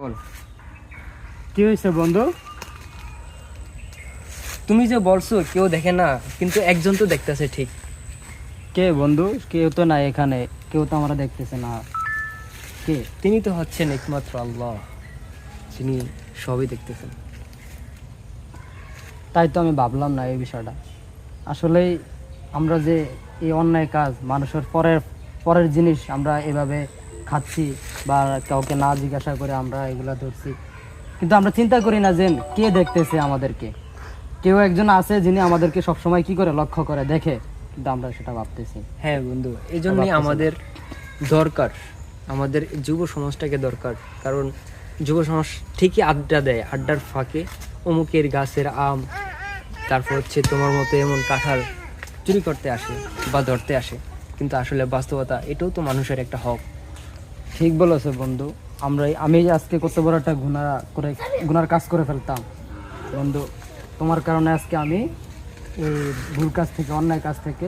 বলো। কি হয়েছে বন্ধু? তুমি যে বলছো কেউ দেখে না, কিন্তু একজন তো দেখতেছে ঠিক। কে বন্ধু? কেউ তো নাই এখানে, কেউ তো আমরা দেখতেছে না। কে? তিনি তো হচ্ছেন একমাত্র আল্লাহ, তিনি সবই দেখতেছেন। তাই তো আমি ভাবলাম না এই বিষয়টা। আসলেই আমরা যে এই অন্যায় কাজ, মানুষের পরের পরের জিনিস আমরা এভাবে খাচ্ছি বা কাউকে না জিজ্ঞাসা করে আমরা এগুলা ধরছি, কিন্তু আমরা চিন্তা করি না যে কে দেখতেছে আমাদেরকে। কেউ একজন আছে যিনি আমাদেরকে সবসময় কি করে লক্ষ্য করে দেখে, কিন্তু আমরা সেটা ভাবতেছি। হ্যাঁ বন্ধু, এই জন্যই আমাদের দরকার, আমাদের যুব সমাজটাকে দরকার। কারণ যুব সমাজ ঠিকই আড্ডা দেয়, আড্ডার ফাঁকে অমুকের গাছের আম, তারপর হচ্ছে তোমার মতো এমন কাঁঠাল চুরি করতে আসে বা ধরতে আসে, কিন্তু আসলে বাস্তবতা এটাও তো মানুষের একটা হক। ঠিক বলেছো বন্ধু। আমি আজকে কত বড় একটা গুনার কাজ করে ফেলতাম বন্ধু। তোমার কারণে আজকে আমি এই ভুল কাজ থেকে, অন্যায় কাজ থেকে